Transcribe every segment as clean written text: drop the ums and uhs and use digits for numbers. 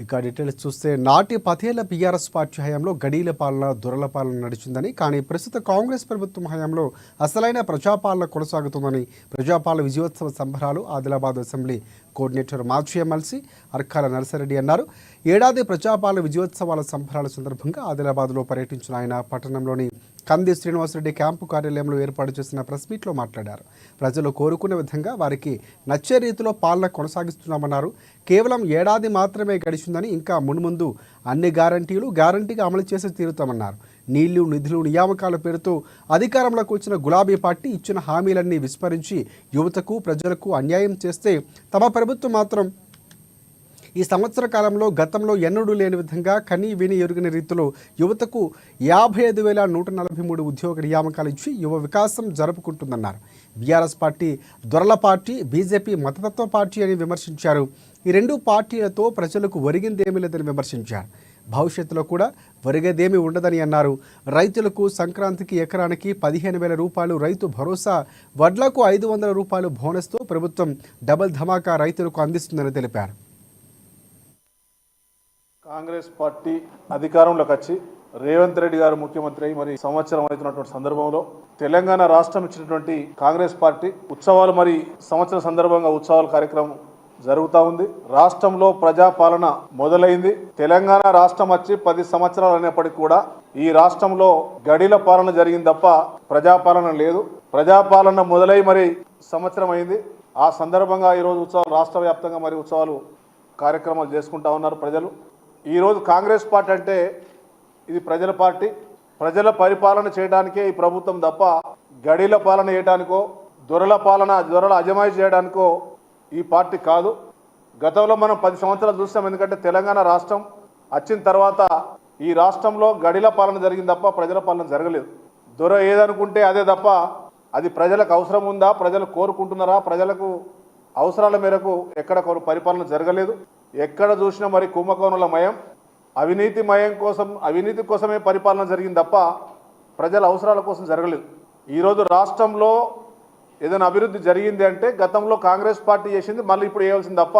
ఇక డీటెయిల్స్ చూస్తే నాటి 10 ఏళ్ల బీఆర్ఎస్ పార్టీ హయాంలో గడీల పాలన దొరల పాలన నడిచిందని, కానీ ప్రస్తుత కాంగ్రెస్ ప్రభుత్వం హయాంలో అసలైన ప్రజాపాలన కొనసాగుతుందని ప్రజాపాలన విజయోత్సవ సంబరాలు ఆదిలాబాద్ అసెంబ్లీ కోఆర్డినేటర్ మాజీ ఎమ్మెల్సీ అర్కాల నరసరెడ్డి అన్నారు. ఏడాది ప్రజాపాలన విజయోత్సవాల సంబరాల సందర్భంగా ఆదిలాబాద్లో పర్యటించిన ఆయన పట్టణంలోని కంది శ్రీనివాసరెడ్డి క్యాంపు కార్యాలయంలో ఏర్పాటు చేసిన ప్రెస్ మీట్లో మాట్లాడారు. ప్రజలు కోరుకునే విధంగా వారికి నచ్చే రీతిలో పాలన కొనసాగిస్తున్నామన్నారు. కేవలం ఏడాది మాత్రమే గడిచిందని, ఇంకా మున్ముందు అన్ని గ్యారంటీగా అమలు చేసి తీరుతామన్నారు. నీళ్లు, నిధులు, నియామకాల పేరుతో అధికారంలోకి వచ్చిన గులాబీ పార్టీ ఇచ్చిన హామీలన్నీ విస్మరించి యువతకు, ప్రజలకు అన్యాయం చేస్తే తమ ప్రభుత్వం మాత్రం ఈ సంవత్సర కాలంలో గతంలో ఎన్నడూ లేని విధంగా కని విని ఎరుగని రీతిలో యువతకు 55,143 ఉద్యోగ నియామకాలు ఇచ్చి యువ వికాసం జరుపుకుంటుందన్నారు. బీఆర్ఎస్ పార్టీ దొరల పార్టీ, బీజేపీ మతతత్వ పార్టీ అని విమర్శించారు. ఈ రెండు పార్టీలతో ప్రజలకు ఒరిగిందేమీ లేదని విమర్శించారు. భవిష్యత్తులో కూడా ఒరిగేదేమీ ఉండదని అన్నారు. రైతులకు సంక్రాంతికి ఎకరానికి 15,000 రూపాయలు రైతు భరోసా, వడ్లకు 500 రూపాయలు బోనస్తో ప్రభుత్వం డబుల్ ధమాకా రైతులకు అందిస్తుందని తెలిపారు. కాంగ్రెస్ పార్టీ అధికారంలోకి వచ్చి రేవంత్ రెడ్డి గారు ముఖ్యమంత్రి అయి మరి సంవత్సరం అవుతున్నటువంటి సందర్భంలో తెలంగాణ రాష్ట్రం ఇచ్చినటువంటి కాంగ్రెస్ పార్టీ ఉత్సవాలు, మరి సంవత్సర సందర్భంగా ఉత్సవాల కార్యక్రమం జరుగుతూ ఉంది. రాష్ట్రంలో ప్రజాపాలన మొదలైంది. తెలంగాణ రాష్ట్రం వచ్చి 10 సంవత్సరాలు అయినప్పటికీ కూడా ఈ రాష్ట్రంలో గడిల పాలన జరిగింది తప్ప ప్రజాపాలన లేదు. ప్రజాపాలన మొదలై మరి సంవత్సరం అయింది. ఆ సందర్భంగా ఈరోజు ఉత్సవాలు రాష్ట్ర వ్యాప్తంగా మరి ఉత్సవాలు కార్యక్రమాలు చేసుకుంటా ఉన్నారు ప్రజలు. ఈరోజు కాంగ్రెస్ పార్టీ అంటే ఇది ప్రజల పార్టీ. ప్రజల పరిపాలన చేయడానికే ఈ ప్రభుత్వం తప్ప గడిల పాలన చేయడానికో, దొరల అజమాయి చేయడానికో ఈ పార్టీ కాదు. గతంలో మనం 10 సంవత్సరాలు చూస్తాం. ఎందుకంటే తెలంగాణ రాష్ట్రం వచ్చిన తర్వాత ఈ రాష్ట్రంలో గడిల పాలన జరిగింది తప్ప ప్రజల పాలన జరగలేదు. దొర ఏదనుకుంటే అదే తప్ప అది ప్రజలకు అవసరం ఉందా, ప్రజలు కోరుకుంటున్నారా, ప్రజలకు అవసరాల మేరకు ఎక్కడ పరిపాలన జరగలేదు. ఎక్కడ చూసినా మరి కుంభకోణుల మయం, అవినీతి కోసమే పరిపాలన జరిగింది తప్ప ప్రజల అవసరాల కోసం జరగలేదు. ఈరోజు రాష్ట్రంలో ఏదైనా అభివృద్ధి జరిగింది అంటే గతంలో కాంగ్రెస్ పార్టీ చేసింది మళ్ళీ ఇప్పుడు వేయాల్సింది తప్ప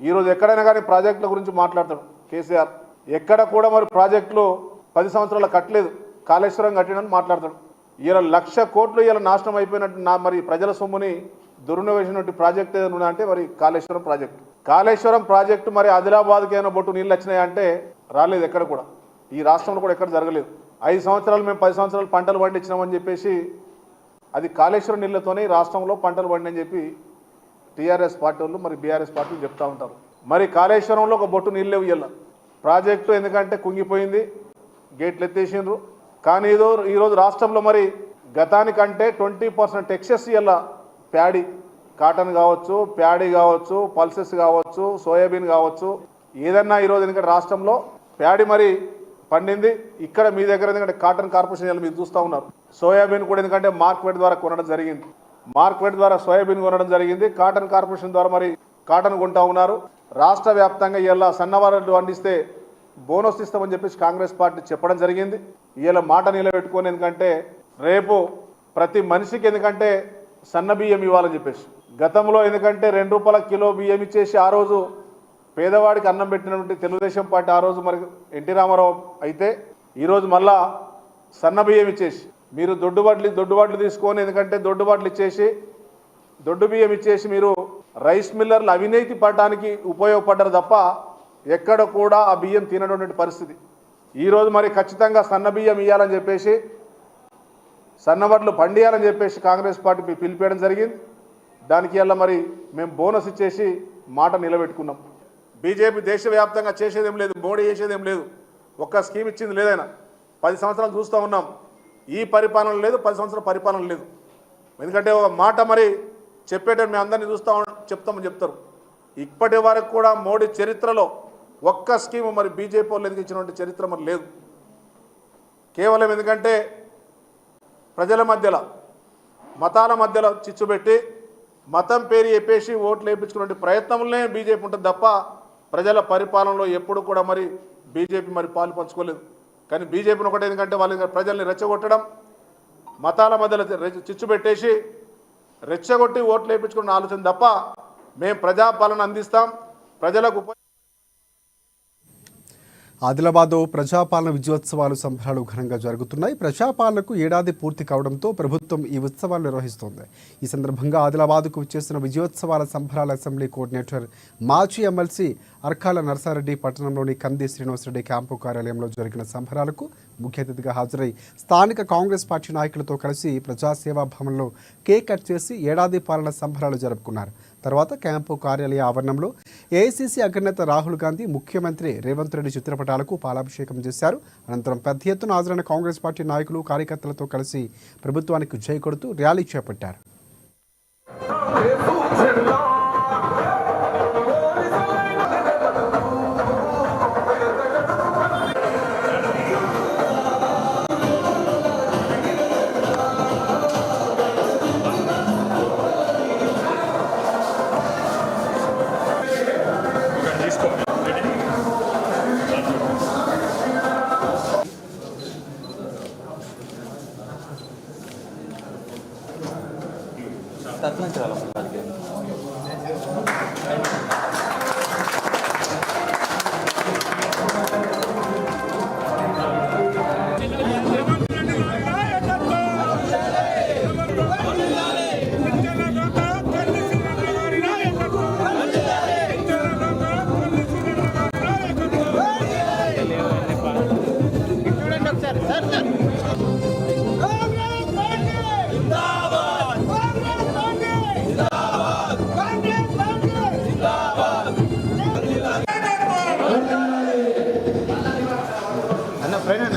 ఈరోజు ఎక్కడైనా కానీ ప్రాజెక్టుల గురించి మాట్లాడతాడు కేసీఆర్. ఎక్కడ కూడా మరి ప్రాజెక్టులు 10 సంవత్సరాలు కట్టలేదు, కాళేశ్వరం కట్టినని మాట్లాడతాడు. ఇలా 1,00,000 కోట్లు ఇలా నాశనం అయిపోయినట్టు మరి ప్రజల సొమ్ముని దుర్వినియోగించినటువంటి ప్రాజెక్ట్ ఏదైనా అంటే మరి కాళేశ్వరం ప్రాజెక్టు మరి ఆదిలాబాద్కి ఏమైనా బొట్టు నీళ్ళు వచ్చినాయి అంటే రాలేదు. ఎక్కడ కూడా ఈ రాష్ట్రంలో కూడా ఎక్కడ జరగలేదు. 5 సంవత్సరాలు మేము 10 సంవత్సరాలు పంటలు పండించినామని చెప్పేసి అది కాళేశ్వరం నీళ్ళతోనే రాష్ట్రంలో పంటలు పండినని చెప్పి టీఆర్ఎస్ పార్టీ వాళ్ళు మరి బీఆర్ఎస్ పార్టీలు చెప్తా ఉంటారు. మరి కాళేశ్వరంలో ఒక బొట్టు నీళ్ళు లేవు. ఇయ్యాల ప్రాజెక్టు ఎందుకంటే కుంగిపోయింది, గేట్లు ఎత్తేసిండ్రు. కానీ ఈరోజు రాష్ట్రంలో మరి గతానికంటే 20% ఎక్సెస్ ఇయ్యాల ప్యాడీ, కాటన్ కావచ్చు, ప్యాడీ కావచ్చు, పల్సెస్ కావచ్చు, సోయాబీన్ కావచ్చు, ఏదన్నా ఈరోజు ఎందుకంటే రాష్ట్రంలో ప్యాడీ మరి పండింది. ఇక్కడ మీ దగ్గర ఎందుకంటే కాటన్ కార్పొరేషన్ మీరు చూస్తూ ఉన్నారు. సోయాబీన్ కూడా ఎందుకంటే మార్కెట్ ద్వారా కొనడం జరిగింది. మార్కెట్ ద్వారా సోయాబీన్ కొనడం జరిగింది. కాటన్ కార్పొరేషన్ ద్వారా మరి కాటన్ కొంటా ఉన్నారు. రాష్ట్ర వ్యాప్తంగా ఇలా సన్నవాళ్ళు పండిస్తే బోనస్ ఇస్తామని చెప్పేసి కాంగ్రెస్ పార్టీ చెప్పడం జరిగింది. ఇలా మాట నిలబెట్టుకొని ఎందుకంటే రేపు ప్రతి మనిషికి ఎందుకంటే సన్న బియ్యం ఇవ్వాలని చెప్పేసి గతంలో ఎందుకంటే 2 రూపాయల కిలో బియ్యం ఇచ్చేసి ఆ రోజు పేదవాడికి అన్నం పెట్టినటువంటి తెలుగుదేశం పార్టీ ఆ రోజు మరి ఎన్టీ రామారావు అయితే ఈరోజు మళ్ళా సన్న బియ్యం ఇచ్చేసి మీరు దొడ్డుబాట్లు తీసుకొని ఎందుకంటే దొడ్డు బియ్యం ఇచ్చేసి మీరు రైస్ మిల్లర్లు అవినీతి పడడానికి ఉపయోగపడ్డారు తప్ప ఎక్కడ కూడా ఆ బియ్యం తినటువంటి పరిస్థితి. ఈరోజు మరి ఖచ్చితంగా సన్న బియ్యం ఇవ్వాలని చెప్పేసి, సన్నవడ్లు పండియాలని చెప్పేసి కాంగ్రెస్ పార్టీ పిలిపేయడం జరిగింది. దానికి వల్ల మరి మేము బోనస్ ఇచ్చేసి మాట నిలబెట్టుకున్నాం. బీజేపీ దేశవ్యాప్తంగా చేసేదేం లేదు, మోడీ చేసేదేం లేదు, ఒక్క స్కీమ్ ఇచ్చింది లేదైనా. 10 సంవత్సరాలు చూస్తూ ఉన్నాం. ఈ పరిపాలన లేదు, 10 సంవత్సరాల పరిపాలన లేదు. ఎందుకంటే ఒక మాట మరి చెప్పేటప్పుడు మేము అందరినీ చెప్తామని చెప్తారు. ఇప్పటి వరకు కూడా మోడీ చరిత్రలో ఒక్క స్కీమ్ మరి బీజేపీ వాళ్ళు ఎందుకు ఇచ్చినటువంటి చరిత్ర మరి లేదు. కేవలం ఎందుకంటే ప్రజల మధ్యలో మతాల మధ్యలో చిచ్చుపెట్టి మతం పేరు చెప్పేసి ఓట్లు వేయించుకునే ప్రయత్నంలోనే బీజేపీ ఉంటుంది తప్ప ప్రజల పరిపాలనలో ఎప్పుడు కూడా మరి బీజేపీ మరి పాలు పంచుకోలేదు. కానీ బీజేపీని ఒకటి ఎందుకంటే వాళ్ళు ప్రజల్ని రెచ్చగొట్టడం, మతాల మధ్యలో చిచ్చు పెట్టేసి రెచ్చగొట్టి ఓట్లు వేయించుకున్న ఆలోచన తప్ప మేము ప్రజాపాలన అందిస్తాం, ప్రజలకు ఆదిలాబాద్ ప్రజాపాలన విజయోత్సవాలు సంబరాలు ఘనంగా జరుగుతున్నాయి. ప్రజాపాలనకు ఏడాది పూర్తి కావడంతో ప్రభుత్వం ఈ ఉత్సవాలు నిర్వహిస్తోంది. ఈ సందర్భంగా ఆదిలాబాద్కు వచ్చేసిన విజయోత్సవాల సంబరాల అసెంబ్లీ కోఆర్డినేటర్ మాజీ ఎమ్మెల్సీ అర్కాల నర్సారెడ్డి పట్టణంలోని కంది శ్రీనివాసరెడ్డి క్యాంపు కార్యాలయంలో జరిగిన సంబరాలకు ముఖ్య అతిథిగా హాజరై స్థానిక కాంగ్రెస్ పార్టీ నాయకులతో కలిసి ప్రజాసేవా భవన్లో కేక్ కట్ చేసి ఏడాది పాలన సంబరాలు జరుపుకున్నారు. తర్వాత క్యాంపు కార్యాలయ ఆవరణంలో ఏఐసీసీ అగ్రనేత రాహుల్ గాంధీ, ముఖ్యమంత్రి రేవంత్ రెడ్డి చిత్రపటాలకు పాలాభిషేకం చేశారు. అనంతరం పెద్ద ఎత్తున హాజరైన కాంగ్రెస్ పార్టీ నాయకులు, కార్యకర్తలతో కలిసి ప్రభుత్వానికి జై కొడుతూ ర్యాలీ చేపట్టారు. అన్న ఫ్రెండ్